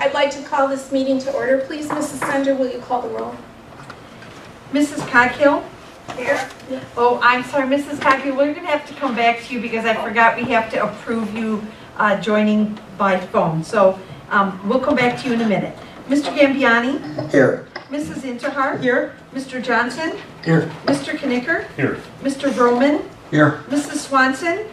I'd like to call this meeting to order. Please, Mrs. Sender, will you call the roll? Mrs. Coghill? Here. Oh, I'm sorry, Mrs. Coghill, we're going to have to come back to you because I forgot we have to approve you joining by phone. So we'll come back to you in a minute. Mr. Gambiani? Here. Mrs. Interhart? Here. Mr. Johnson? Here. Mr. Knicker? Here. Mr. Vroman? Here. Mrs. Swanson?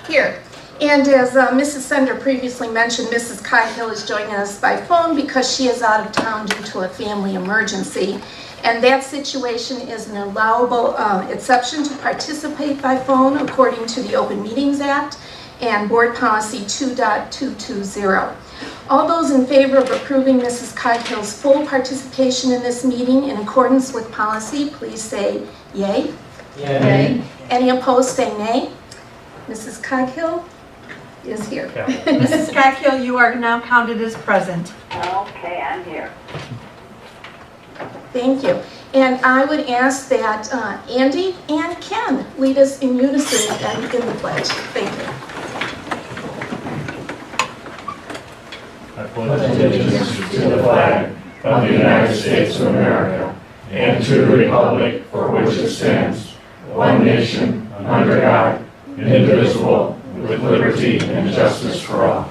Here. And as Mrs. Sender previously mentioned, Mrs. Coghill is joining us by phone because she is out of town due to a family emergency. And that situation is an allowable exception to participate by phone according to the Open Meetings Act and Board Policy 2.220. All those in favor of approving Mrs. Coghill's full participation in this meeting in accordance with policy, please say yay. Yay. Any opposed, say nay. Mrs. Coghill is here. Mrs. Coghill, you are now counted as present. Okay, I'm here. Thank you. And I would ask that Andy and Ken lead us in unison in the pledge. Thank you. I pledge allegiance to the flag of the United States of America and to the republic for which it stands, one nation, under God, indivisible, with liberty and justice for all.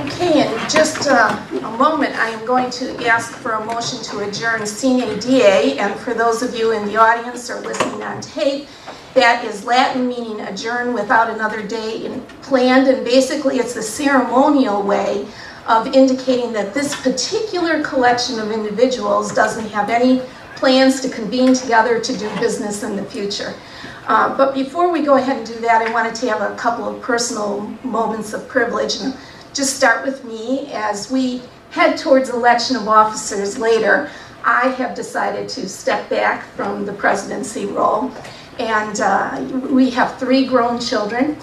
Okay, in just a moment, I am going to ask for a motion to adjourn Sine Die, and for those of you in the audience or listening on tape, that is Latin meaning adjourn without another day planned, and basically it's a ceremonial way of indicating that this particular collection of individuals doesn't have any plans to convene together to do business in the future. But before we go ahead and do that, I wanted to have a couple of personal moments of privilege, and just start with me. As we head towards election of officers later, I have decided to step back from the presidency role. And we have 3 grown children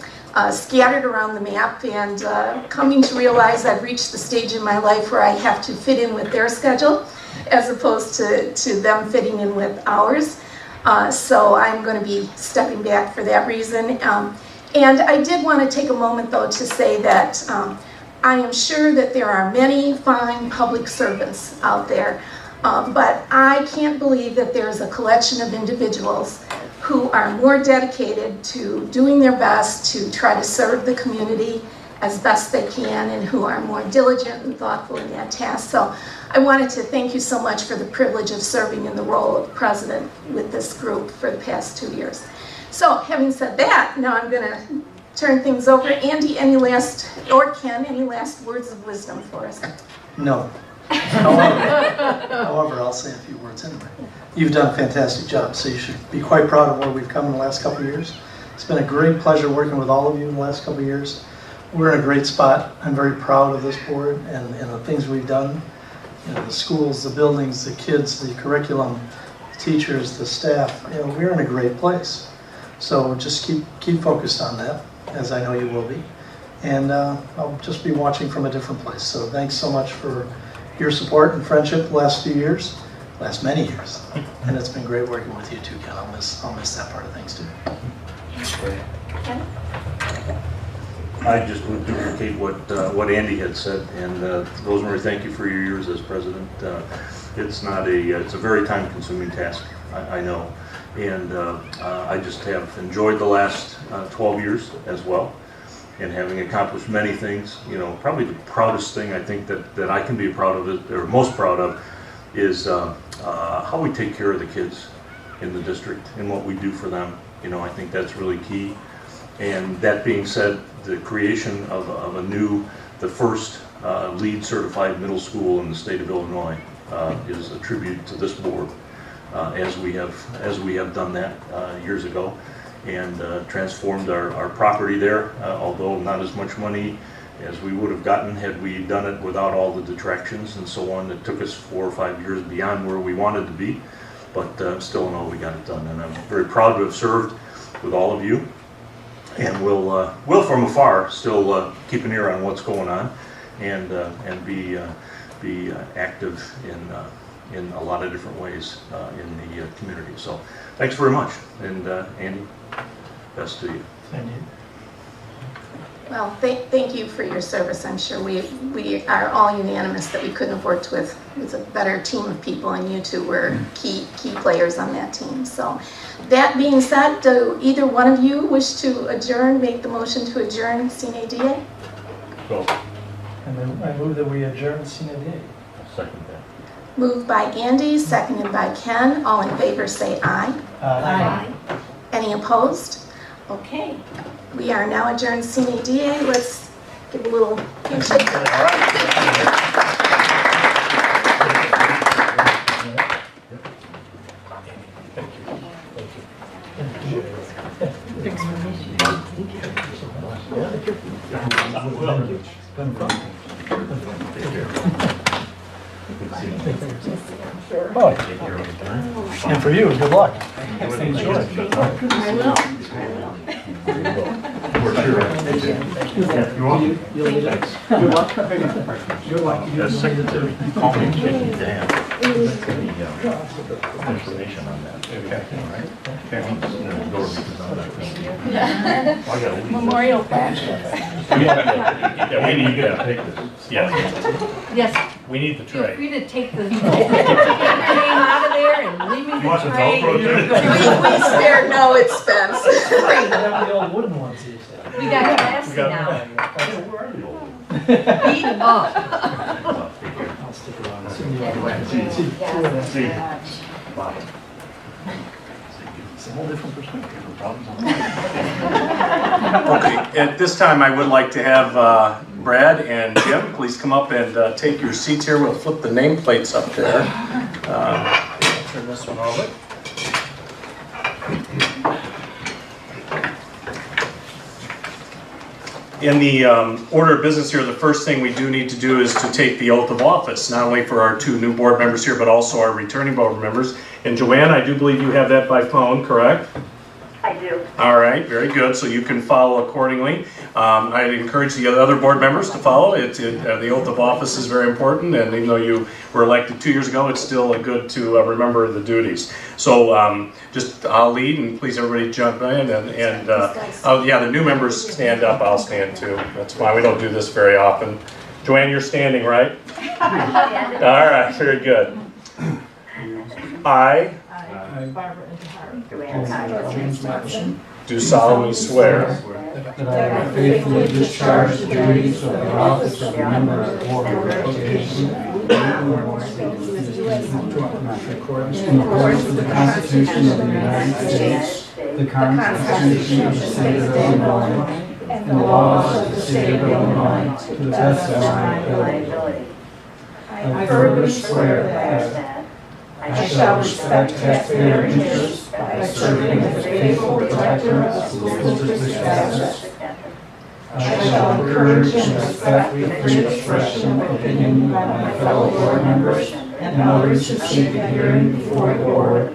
scattered around the map, and coming to realize I've reached the stage in my life where I have to fit in with their schedule as opposed to them fitting in with ours. So I'm going to be stepping back for that reason. And I did want to take a moment, though, to say that I am sure that there are many fine public servants out there, but I can't believe that there's a collection of individuals who are more dedicated to doing their best to try to serve the community as best they can, and who are more diligent and thoughtful in that task. So I wanted to thank you so much for the privilege of serving in the role of president with this group for the past 2 years. So having said that, now I'm going to turn things over. Andy, any last, or Ken, any last words of wisdom for us? No. However, I'll say a few words anyway. You've done a fantastic job, so you should be quite proud of where we've come in the last couple of years. It's been a great pleasure working with all of you in the last couple of years. We're in a great spot. I'm very proud of this board and the things we've done. You know, the schools, the buildings, the kids, the curriculum, the teachers, the staff. You know, we're in a great place. So just keep focused on that, as I know you will be. And I'll just be watching from a different place. So thanks so much for your support and friendship the last few years, last many years. And it's been great working with you too, Ken. I'll miss that part of things too. Ken? I just would duplicate what Andy had said, and Rosemary, thank you for your years as president. It's a very time-consuming task, I know, and I just have enjoyed the last 12 years as well, and having accomplished many things. You know, probably the proudest thing I think that I can be proud of, or most proud of, is how we take care of the kids in the district and what we do for them. You know, I think that's really key. And that being said, the creation of the first LEED certified middle school in the state of Illinois is a tribute to this board, as we have done that years ago, and transformed our property there, although not as much money as we would have gotten had we done it without all the detractions and so on. It took us 4 or 5 years beyond where we wanted to be, but still in all we got it done. And I'm very proud to have served with all of you. And we'll from afar still keep an ear on what's going on, and be active in a lot of different ways in the community. So thanks very much, and Andy, best to you. Thank you. Well, thank you for your service. I'm sure we are all unanimous that we couldn't have worked with a better team of people, and you two were key players on that team. So that being said, do either one of you wish to adjourn, make the motion to adjourn Sine Die? Go. And then I move that we adjourn Sine Die. Second that. Moved by Andy, seconded by Ken. All in favor say aye. Aye. Any opposed? Okay. We are now adjourned Sine Die. Let's give a little handshake. And for you, good luck. I will. For sure. You're welcome. Good luck. Good luck. As secretary, call me Chicken Dan. Information on that. Okay. All right. Memorial plaque. Yeah, we need to take this. Yes, Yes, we need the feel tray. free to take your name out of there and leave me You want the some tray. Velcro We spare no expense. The old wooden ones you used to have. We got classy We got- now. Where are you? Beat up. I'll stick around. See you. It's a whole different perspective. Okay, at this time, I would like to have Brad and Jim, please come up and take your seats here. We'll flip the nameplates up there. Turn this one over. In the order of business here, the first thing we do need to do is to take the oath of office, not only for our two new board members here, but also our returning board members. And Joanne, I do believe you have that by phone, correct? I do. All right, very good. So you can follow accordingly. I'd encourage the other board members to follow. The oath of office is very important, and even though you were elected 2 years ago, it's still good to remember the duties. So I'll lead, and please everybody jump in. The new members stand up. I'll stand too. That's fine. We don't do this very often. Joanne, you're standing, right? All right, very good. I do solemnly swear that I will faithfully discharge the duties of the office of member of the Board of Education in accordance with the Constitution of the United States, the Constitution of the State of Illinois, and the laws of the State of Illinois, to the best of my ability. I further swear that I shall respect taxpayer interests by serving as a faithful protector of school district assets. I shall encourage and respect the free expression of opinion by my fellow board members and others who seek a hearing before the board,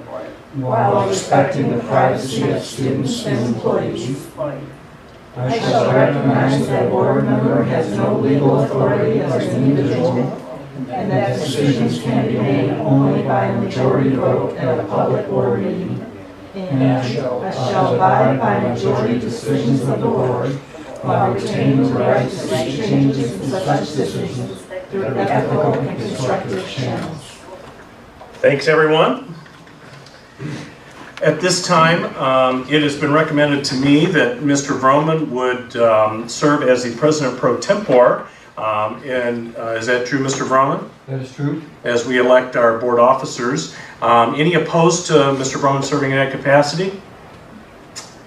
while respecting the privacy of students and employees. I shall recognize that a board member has no legal authority as an individual, and that decisions can be made only by a majority vote at a public board meeting. And I shall abide by majority decisions of the board while retaining the right to seek changes in such decisions through ethical and constructive channels. Thanks, everyone. At this time, it has been recommended to me that Mr. Vroman would serve as the President Pro Tempore. Is that true, Mr. Vroman? That is true. As we elect our board officers. Any opposed to Mr. Vroman serving in that capacity?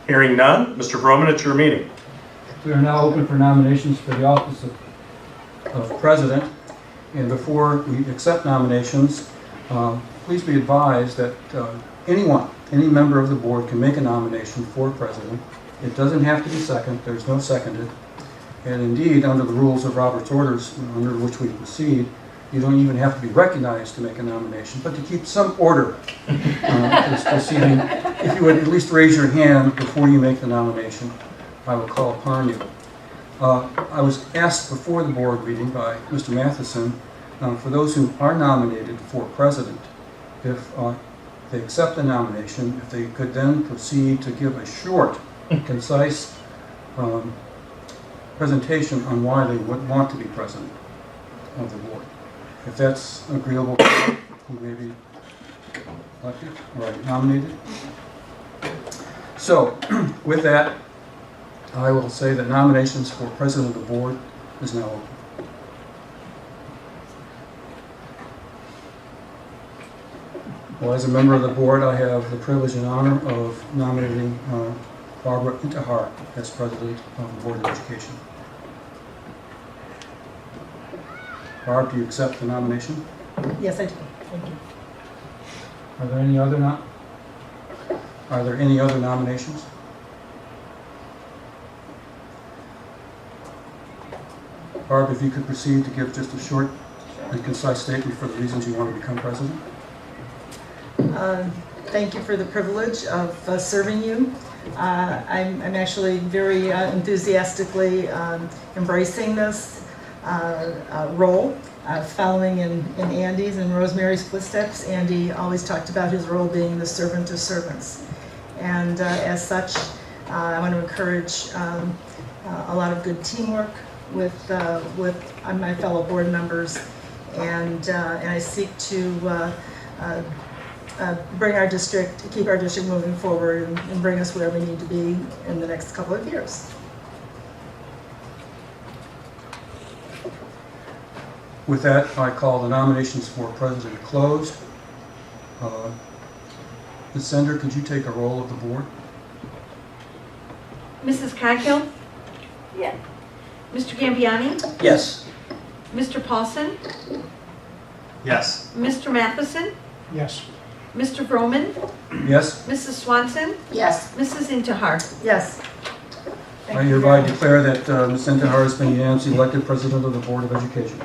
Hearing none, Mr. Vroman, it's your meeting. We are now open for nominations for the office of President. And before we accept nominations, please be advised that any member of the board can make a nomination for President. It doesn't have to be second. There's no seconded. And indeed, under the rules of Robert's Orders, under which we proceed, you don't even have to be recognized to make a nomination, but to keep some order to this proceeding, if you would at least raise your hand before you make the nomination, I will call upon you. I was asked before the board meeting by Mr. Matheson, for those who are nominated for president, if they accept the nomination, if they could then proceed to give a short, concise presentation on why they would want to be president of the board. If that's agreeable, who may be elected or nominated. So, with that, I will say that nominations for president of the board is now open. Well, as a member of the board, I have the privilege and honor of nominating Barbara Intihar as president of the Board of Education. Barb, do you accept the nomination? Yes, I do. Thank you. Are there any other nominations? Barb, if you could proceed to give just a short and concise statement for the reasons you want to become president. Thank you for the privilege of serving you. I'm actually very enthusiastically embracing this role, following in Andy's and Rosemary's footsteps. Andy always talked about his role being the servant of servants. And as such, I want to encourage a lot of good teamwork with my fellow board members, and I seek to bring our district, keep our district moving forward and bring us where we need to be in the next couple of years. With that, I call the nominations for president closed. Ms. Sender, could you take a roll of the board? Mrs. Coghill? Yes. Mr. Gambiani? Yes. Mr. Paulson? Yes. Mr. Matheson? Yes. Mr. Vroman? Yes? Mrs. Swanson? Yes. Mrs. Intihar? Yes. I hereby declare that Ms. Intihar has been unanimously elected president of the Board of Education.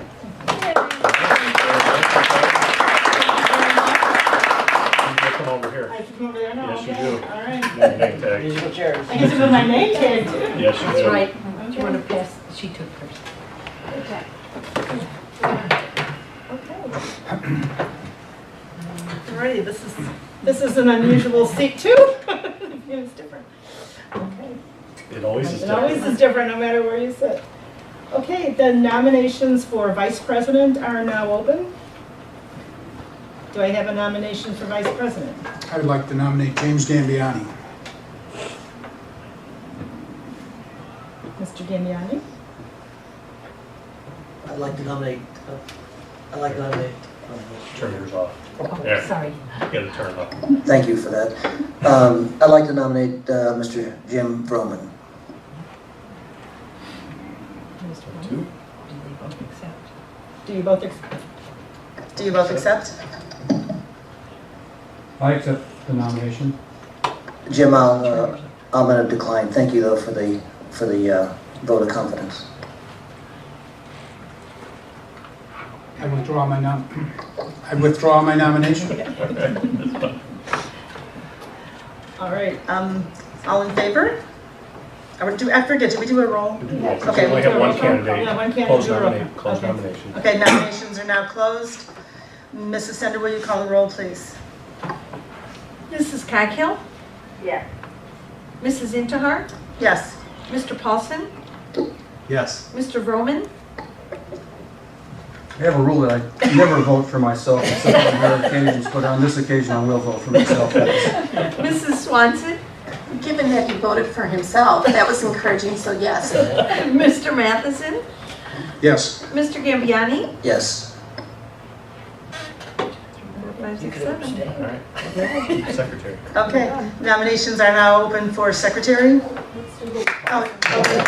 Come over here. I can come over there now? Yes, you Okay. do. All right. Your name tag. I get to put my name tag too. Yes, you That's do. right. Do you want to pass? She took first. Okay. Alrighty, this is an unusual seat too. It's different. Okay. It always is It always different. is different no matter where you sit. Okay, the nominations for vice president are now open. Do I have a nomination for vice president? I would like to nominate James Gambiani. Mr. Gambiani? I'd like to nominate, Turn yours off. Oh, There. sorry. Get it turned off. thank you for that. I'd like to nominate Mr. Jim Vroman. Mr. Vroman? Two? Do they both accept? Do you both accept? I accept the nomination. Jim, I'm going to decline. Thank you though for the vote of confidence. I withdraw my nomination. All right, all in favor? I forget, did we do a roll? We Okay, only we'll have do a one roll call. candidate. Yeah, one candidate. Close do a roll nomination. call. Close Okay. nomination. Okay, nominations are now closed. Mrs. Sender, will you call the roll, please? Mrs. Coghill? Yes. Mrs. Intihar? Yes. Mr. Paulson? Yes. Mr. Vroman? I have a rule that I never vote for myself except on rare occasions, but on this occasion I will vote for myself. Mrs. Swanson? Given that he voted for himself, that was encouraging, so yes. Mr. Matheson? Yes. Mr. Gambiani? Yes. 4, 5, 6, 7. All right. Secretary. Okay, nominations are now open for secretary. Oh, okay.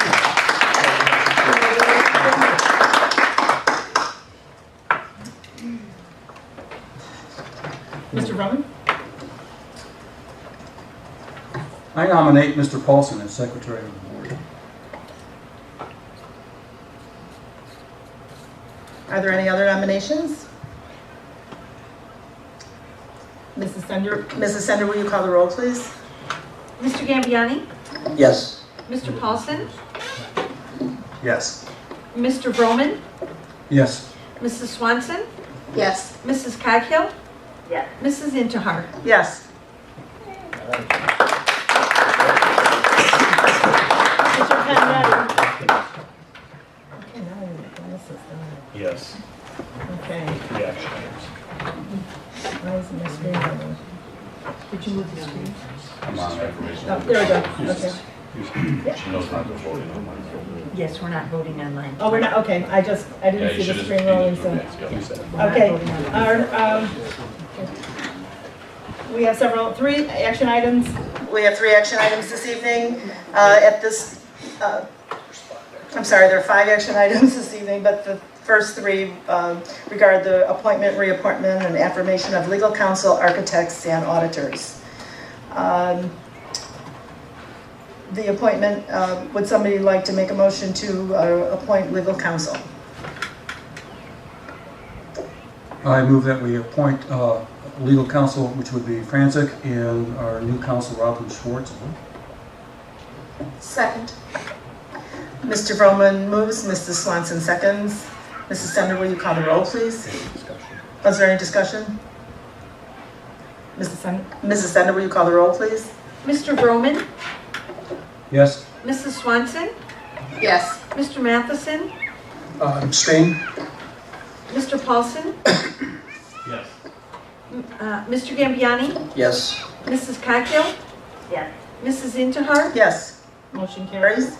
Mr. Roman? I nominate Mr. Paulson as secretary of the board. Are there any other nominations? Mrs. Sender, will you call the roll, please? Mr. Gambiani? Yes. Mr. Paulson? Yes. Mr. Vroman? Yes. Mrs. Swanson? Yes. Mrs. Coghill? Yes. Mrs. Intihar? Yes. Get your pen ready. Yes. Okay. The action items. Why isn't my screen going? Did you move the screen? I'm on information. Oh, there we go, okay. She knows not to vote on mine. Yes, we're not voting online. Oh, we're not, okay, I didn't see the screen rolling, so. Okay, we have three action items. We have 3 action items this evening. There are 5 action items this evening, but the first 3 regard the appointment, reappointment, and affirmation of legal counsel, architects, and auditors. The appointment, would somebody like to make a motion to appoint legal counsel? I move that we appoint legal counsel, which would be Franzik, and our new counsel, Robin Schwartz. Second. Mr. Vroman moves, Mrs. Swanson seconds. Mrs. Sender, will you call the roll, please? Is there any discussion? Mrs. Sender, will you call the roll, please? Mr. Vroman, Yes? Mrs. Swanson, Yes. Mr. Matheson, Abstain? Mr. Paulson, Yes. Mr. Gambiani, Yes. Mrs. Coghill, Yes. Mrs. Intihar. Yes. Motion carries.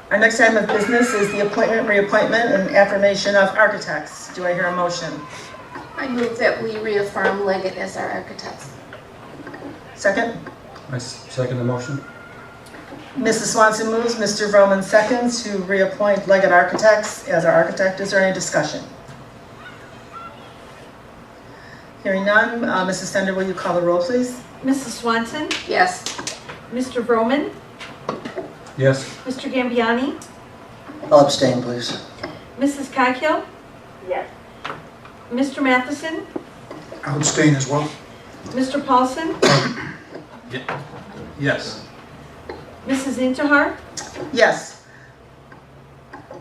Our next item of business is the appointment, reappointment, and affirmation of architects. Do I hear a motion? I move that we reaffirm Leggett as our architects. Second? I second the motion. Mrs. Swanson moves, Mr. Vroman seconds to reappoint Leggett Architects as our architect. Is there any discussion? Hearing none, Mrs. Sender, will you call the roll, please? Mrs. Swanson, Yes. Mr. Vroman, Yes? Mr. Gambiani, I'll abstain, please. Mrs. Coghill, Yes. Mr. Matheson, I'll abstain as well. Mr. Paulson, Yes. Mrs. Intihar. Yes.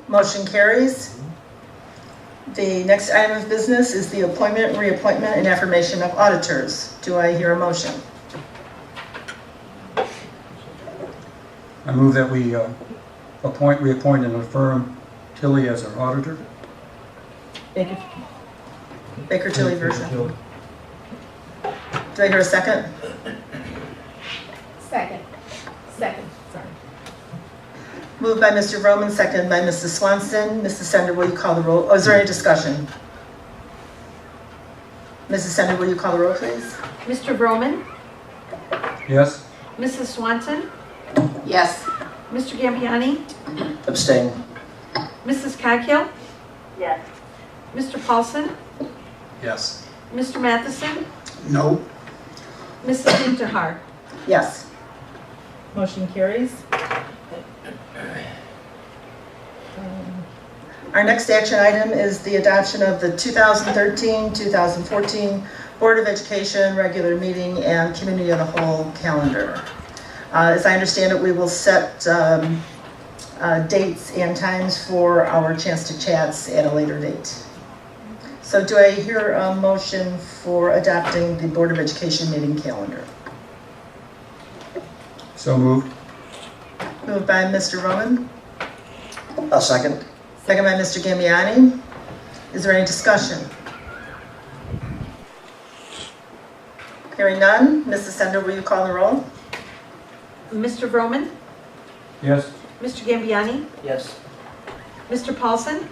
Motion carries. The next item of business is the appointment, reappointment, and affirmation of auditors. Do I hear a motion? I move that we appoint, reappoint, and affirm Tilly as our auditor. Baker Tilly version. Do I hear a second? Second. Sorry. Moved by Mr. Vroman, seconded by Mrs. Swanson. Mrs. Sender, will you call the roll? Oh, is there any discussion? Mrs. Sender, will you call the roll, please? Mr. Vroman, Yes? Mrs. Swanson, Yes. Mr. Gambiani, Abstain. Mrs. Coghill, Yes. Mr. Paulson, Yes. Mr. Matheson, No? Mrs. Intihar. Yes. Motion carries. Our next action item is the adoption of the 2013-2014 Board of Education regular meeting and community of the whole calendar. As I understand it, we will set dates and times for our chance to chats at a later date. So do I hear a motion for adopting the Board of Education meeting calendar? So moved. Moved by Mr. Roman, I'll second. second by Mr. Gambiani. Is there any discussion? Hearing none, Mrs. Sender, will you call the roll? Mr. Vroman, Yes? Mr. Gambiani, Yes. Mr. Paulson,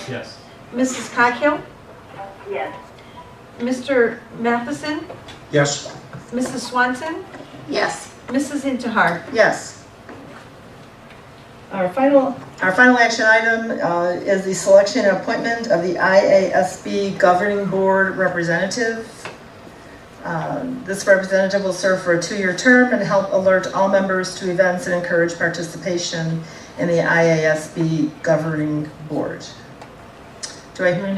Yes. Mrs. Coghill, Yes. Mr. Matheson, Yes. Mrs. Swanson, Yes. Mrs. Intihar. Yes. Our final action item is the selection and appointment of the IASB Governing Board representative. This representative will serve for a 2-year term and help alert all members to events and encourage participation in the IASB Governing Board. Do I hear a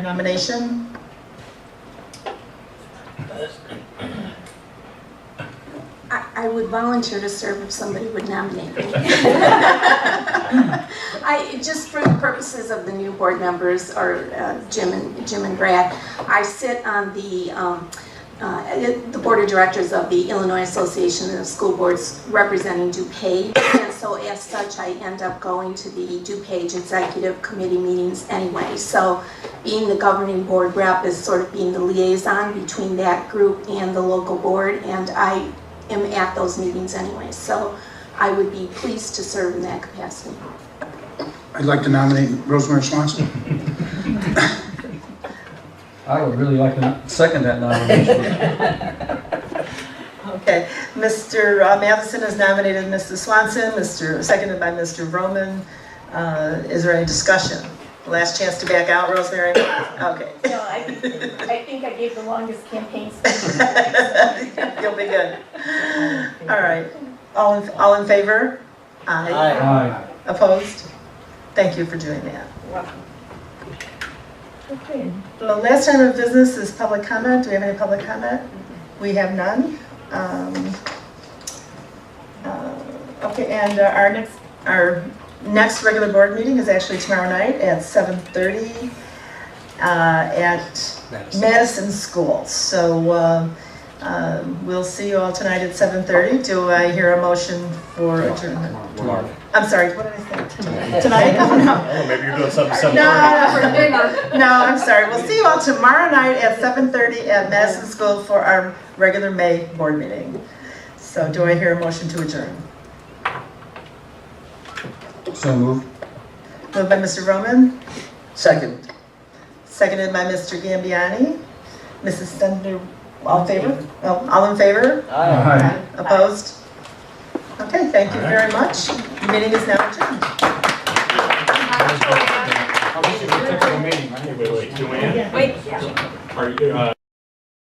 nomination? I would volunteer to serve if somebody would nominate me. Just for the purposes of the new board members, or Jim and Brad, I sit on the Board of Directors of the Illinois Association of School Boards representing DuPage. And so as such, I end up going to the DuPage Executive Committee meetings anyway. So being the governing board rep is sort of being the liaison between that group and the local board, and I am at those meetings anyway. So I would be pleased to serve in that capacity. I'd like to nominate Rosemary Swanson. I would really like to second that nomination. Okay, Mr. Matheson has nominated Mrs. Swanson, seconded by Mr. Vroman. Is there any discussion? Last chance to back out, Rosemary? Okay. No, I think I gave the longest campaign speech. You'll be good. All right. All in favor? Aye. Aye. Opposed? Thank you for doing that. Okay. The last time of business is public comment. Do we have any public comment? We have none. Okay, and our next regular board meeting is actually tomorrow night at 7:30 at Madison School. So we'll see you all tonight at 7:30. Do I hear a motion for adjournment? Tomorrow. I'm sorry, what did I say? Tonight? Oh, no. Oh, maybe you're doing something No, I'm sorry. We'll see you all tomorrow night at 7:30 at Madison School for our regular May board meeting. So do I hear a motion to adjourn? So moved. Moved by Mr. Roman, Second. seconded by Mr. Gambiani. Mrs. Stender, all in favor? Oh, all in favor? Aye. Opposed? Okay, thank you very much. Meeting is now adjourned. Wait, Joanne? Wait. Are you,